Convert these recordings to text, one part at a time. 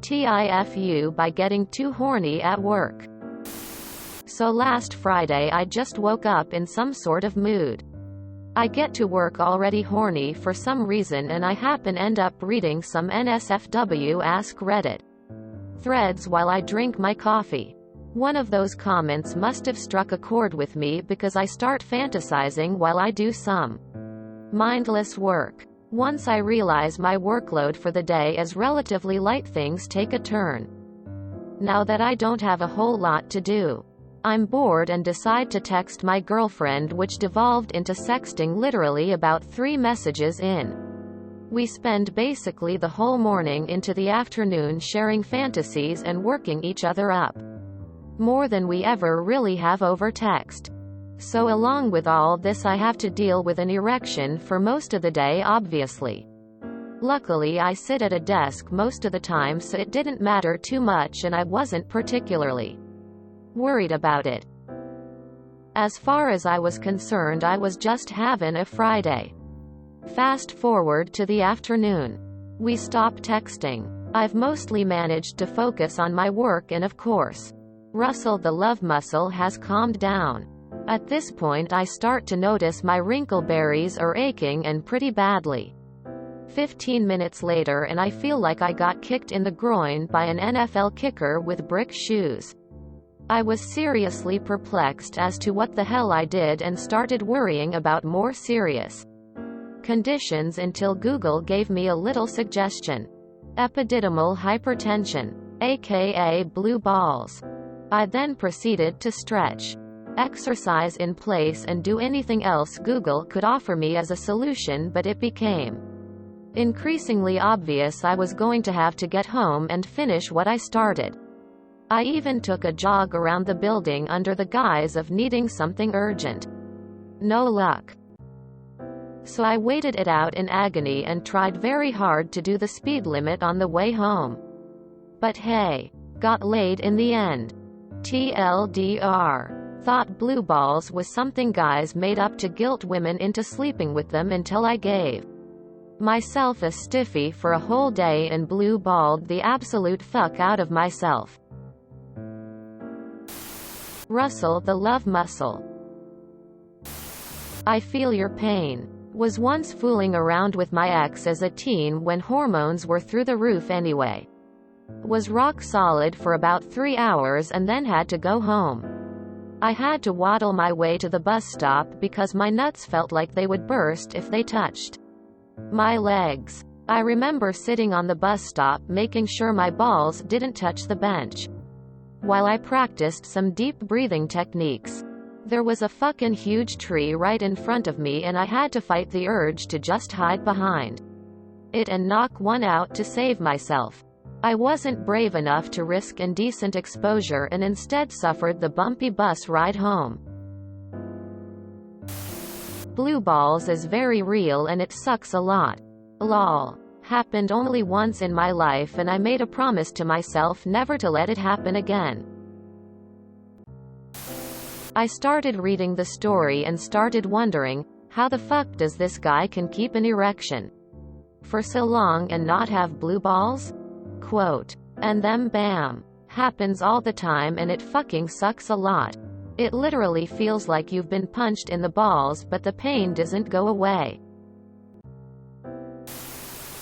TIFU by getting too horny at work. So last Friday I just woke up in some sort of mood. I get to work already horny for some reason and I end up reading some NSFW Ask Reddit threads while I drink my coffee. One of those comments must have struck a chord with me because I start fantasizing while I do some mindless work. Once I realize my workload for the day is relatively light, things take a turn. Now that I don't have a whole lot to do, I'm bored and decide to text my girlfriend, which devolved into sexting literally about 3 messages in. We spend basically the whole morning into the afternoon sharing fantasies and working each other up. More than we ever really have over text. So along with all this I have to deal with an erection for most of the day, obviously. Luckily I sit at a desk most of the time, so it didn't matter too much and I wasn't particularly worried about it. As far as I was concerned, I was just having a Friday. Fast forward to the afternoon. We stop texting. I've mostly managed to focus on my work and of course, Russell the love muscle has calmed down. At this point I start to notice my wrinkleberries are aching and pretty badly. 15 minutes later and I feel like I got kicked in the groin by an NFL kicker with brick shoes. I was seriously perplexed as to what the hell I did and started worrying about more serious conditions until Google gave me a little suggestion. Epididymal hypertension, aka blue balls. I then proceeded to stretch, exercise in place and do anything else Google could offer me as a solution, but it became increasingly obvious I was going to have to get home and finish what I started. I even took a jog around the building under the guise of needing something urgent. No luck. So I waited it out in agony and tried very hard to do the speed limit on the way home. But hey, got laid in the end. TLDR. Thought blue balls was something guys made up to guilt women into sleeping with them until I gave myself a stiffy for a whole day and blue balled the absolute fuck out of myself. Russell the love muscle. I feel your pain. Was once fooling around with my ex as a teen when hormones were through the roof anyway. Was rock solid for about 3 hours and then had to go home. I had to waddle my way to the bus stop because my nuts felt like they would burst if they touched my legs. I remember sitting on the bus stop making sure my balls didn't touch the bench while I practiced some deep breathing techniques. There was a fucking huge tree right in front of me and I had to fight the urge to just hide behind it and knock one out to save myself. I wasn't brave enough to risk indecent exposure and instead suffered the bumpy bus ride home. Blue balls is very real and it sucks a lot. Lol. Happened only once in my life and I made a promise to myself never to let it happen again. I started reading the story and started wondering, how the fuck does this guy can keep an erection for so long and not have blue balls? Quote. And them bam. Happens all the time and it fucking sucks a lot. It literally feels like you've been punched in the balls but the pain doesn't go away.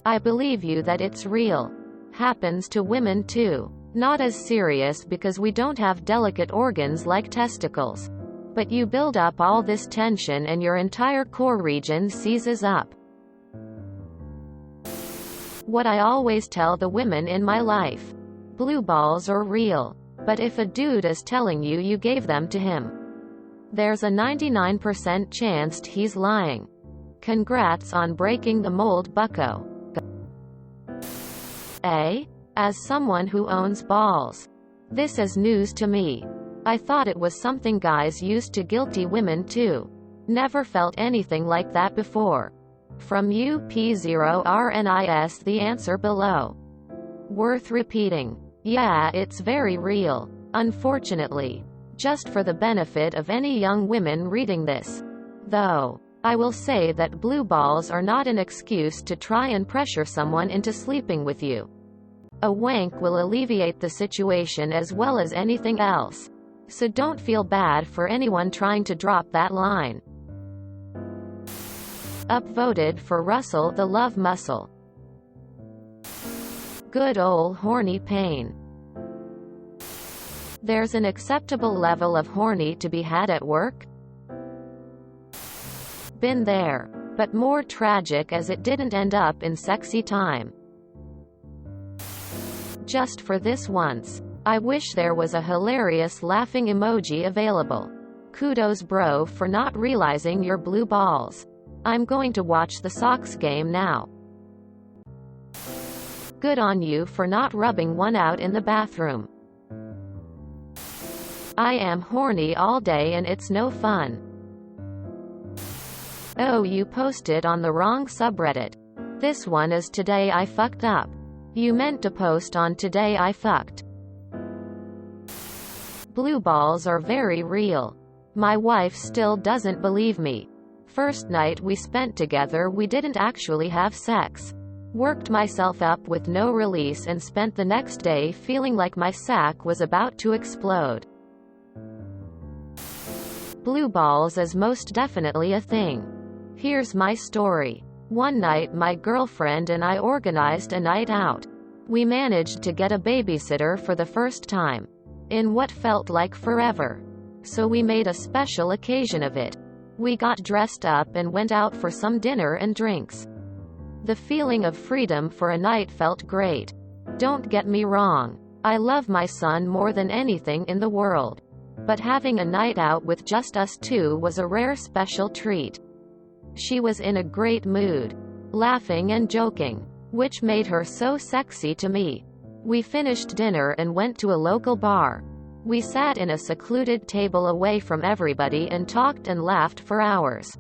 I believe you that it's real. Happens to women too. Not as serious because we don't have delicate organs like testicles. But you build up all this tension and your entire core region seizes up. What I always tell the women in my life. Blue balls are real. But if a dude is telling you you gave them to him, there's a 99% chance he's lying. Congrats on breaking the mold, bucko. As someone who owns balls, this is news to me. I thought it was something guys used to guilty women too. Never felt anything like that before. From UP0RNIS, the answer below. Worth repeating. Yeah, it's very real. Unfortunately. Just for the benefit of any young women reading this, though, I will say that blue balls are not an excuse to try and pressure someone into sleeping with you. A wank will alleviate the situation as well as anything else. So don't feel bad for anyone trying to drop that line. Upvoted for Russell the love muscle. Good ol' horny pain. There's an acceptable level of horny to be had at work? Been there. But more tragic as it didn't end up in sexy time. Just for this once. I wish there was a hilarious laughing emoji available. Kudos bro for not realizing your blue balls. I'm going to watch the Sox game now. Good on you for not rubbing one out in the bathroom. I am horny all day and it's no fun. Oh, you posted on the wrong subreddit. This one is Today I Fucked Up. You meant to post on Today I Fucked. Blue balls are very real. My wife still doesn't believe me. First night we spent together we didn't actually have sex. Worked myself up with no release and spent the next day feeling like my sack was about to explode. Blue balls is most definitely a thing. Here's my story. One night my girlfriend and I organized a night out. We managed to get a babysitter for the first time. In what felt like forever. So we made a special occasion of it. We got dressed up and went out for some dinner and drinks. The feeling of freedom for a night felt great. Don't get me wrong. I love my son more than anything in the world. But having a night out with just us two was a rare special treat. She was in a great mood, laughing and joking, which made her so sexy to me. We finished dinner and went to a local bar. We sat in a secluded table away from everybody and talked and laughed for hours.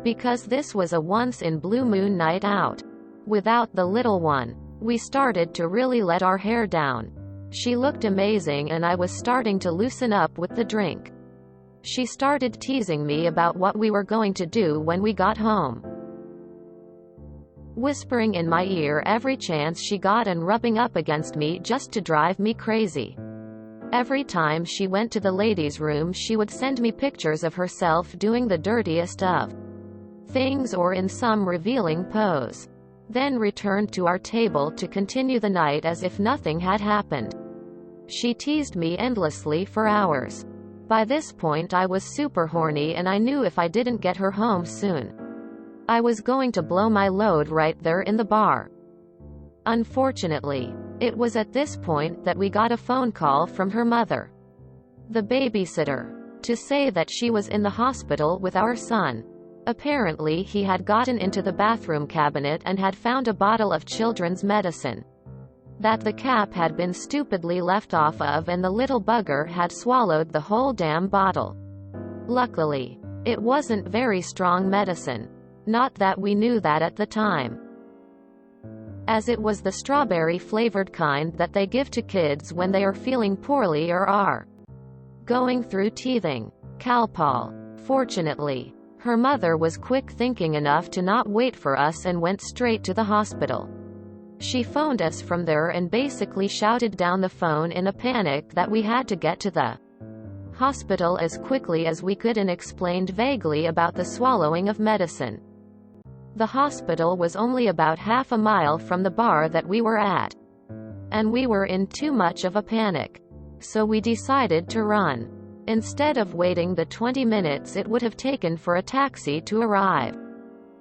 Because this was a once-in-blue moon night out. Without the little one, we started to really let our hair down. She looked amazing and I was starting to loosen up with the drink. She started teasing me about what we were going to do when we got home. Whispering in my ear every chance she got and rubbing up against me just to drive me crazy. Every time she went to the ladies' room she would send me pictures of herself doing the dirtiest of things or in some revealing pose. Then returned to our table to continue the night as if nothing had happened. She teased me endlessly for hours. By this point I was super horny and I knew if I didn't get her home soon, I was going to blow my load right there in the bar. Unfortunately, it was at this point that we got a phone call from her mother, the babysitter, to say that she was in the hospital with our son. Apparently he had gotten into the bathroom cabinet and had found a bottle of children's medicine that the cap had been stupidly left off of and the little bugger had swallowed the whole damn bottle. Luckily, it wasn't very strong medicine. Not that we knew that at the time, as it was the strawberry-flavored kind that they give to kids when they are feeling poorly or are going through teething. Calpol. Fortunately, her mother was quick-thinking enough to not wait for us and went straight to the hospital. She phoned us from there and basically shouted down the phone in a panic that we had to get to the hospital as quickly as we could and explained vaguely about the swallowing of medicine. The hospital was only about half a mile from the bar that we were at, and we were in too much of a panic. So we decided to run. Instead of waiting the 20 minutes it would have taken for a taxi to arrive.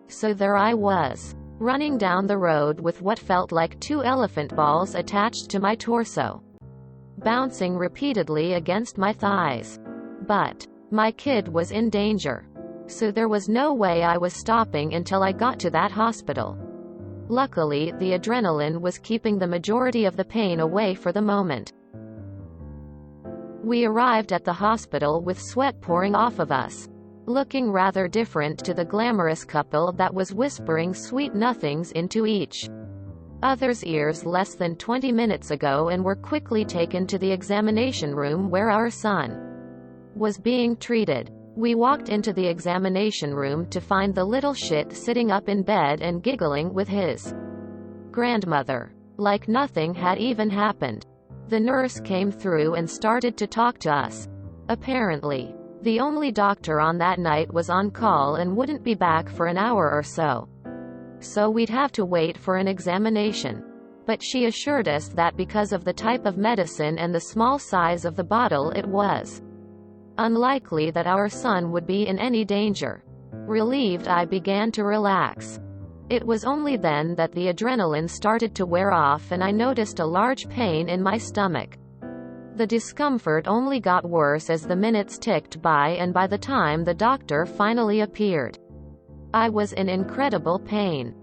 So there I was, running down the road with what felt like 2 elephant balls attached to my torso, bouncing repeatedly against my thighs. But my kid was in danger. So there was no way I was stopping until I got to that hospital. Luckily, the adrenaline was keeping the majority of the pain away for the moment. We arrived at the hospital with sweat pouring off of us, looking rather different to the glamorous couple that was whispering sweet nothings into each other's ears less than 20 minutes ago, and were quickly taken to the examination room where our son was being treated. We walked into the examination room to find the little shit sitting up in bed and giggling with his grandmother. like nothing had even happened. The nurse came through and started to talk to us. Apparently, the only doctor on that night was on call and wouldn't be back for an hour or so. So we'd have to wait for an examination. But she assured us that because of the type of medicine and the small size of the bottle, it was unlikely that our son would be in any danger. Relieved, I began to relax. It was only then that the adrenaline started to wear off and I noticed a large pain in my stomach. The discomfort only got worse as the minutes ticked by, and by the time the doctor finally appeared, I was in incredible pain.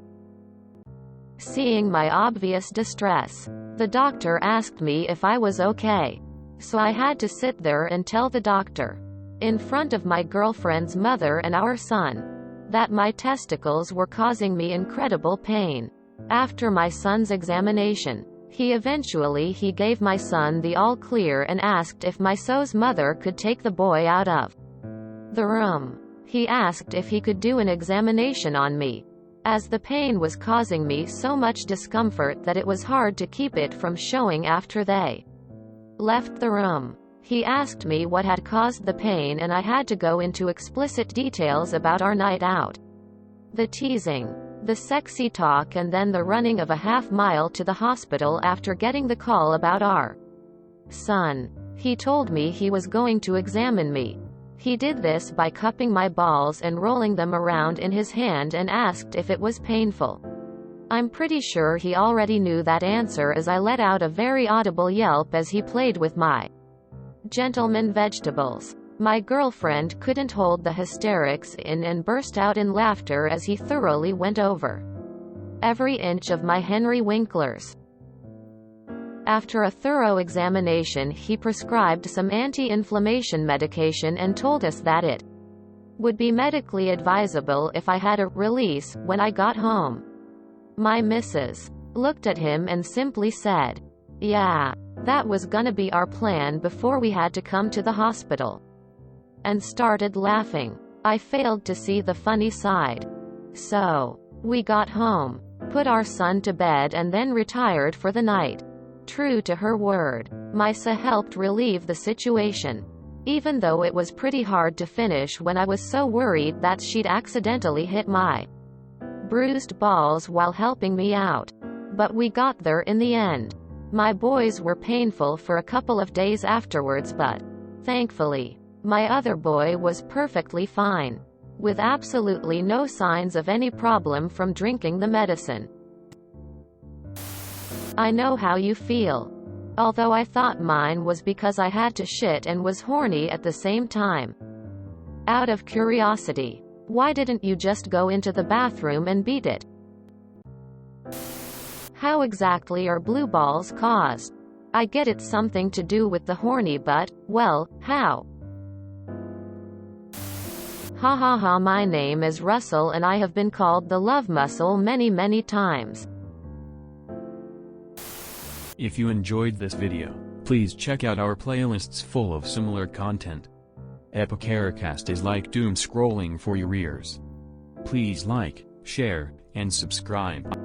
Seeing my obvious distress, the doctor asked me if I was okay. So I had to sit there and tell the doctor, in front of my girlfriend's mother and our son, that my testicles were causing me incredible pain. After my son's examination, he gave my son the all clear and asked if my so's mother could take the boy out of the room. He asked if he could do an examination on me, as the pain was causing me so much discomfort that it was hard to keep it from showing after they left the room. He asked me what had caused the pain and I had to go into explicit details about our night out. The teasing, the sexy talk, and then the running of a half-mile to the hospital after getting the call about our son. He told me he was going to examine me. He did this by cupping my balls and rolling them around in his hand and asked if it was painful. I'm pretty sure he already knew that answer as I let out a very audible yelp as he played with my gentleman vegetables. My girlfriend couldn't hold the hysterics in and burst out in laughter as he thoroughly went over every inch of my Henry Winklers. After a thorough examination, he prescribed some anti-inflammation medication and told us that it would be medically advisable if I had a release when I got home. My missus looked at him and simply said, "Yeah, that was gonna be our plan before we had to come to the hospital," and started laughing. I failed to see the funny side. So, we got home, put our son to bed and then retired for the night. True to her word, Misa helped relieve the situation, even though it was pretty hard to finish when I was so worried that she'd accidentally hit my bruised balls while helping me out. But we got there in the end. My boys were painful for a couple of days afterwards, but thankfully, my other boy was perfectly fine, with absolutely no signs of any problem from drinking the medicine. I know how you feel. Although I thought mine was because I had to shit and was horny at the same time. Out of curiosity, why didn't you just go into the bathroom and beat it? How exactly are blue balls caused? I get it's something to do with the horny, but, well, how? Ha ha ha, my name is Russell and I have been called the love muscle many times. If you enjoyed this video, please check out our playlists full of similar content. Epicaricast is like doom scrolling for your ears. Please like, share, and subscribe.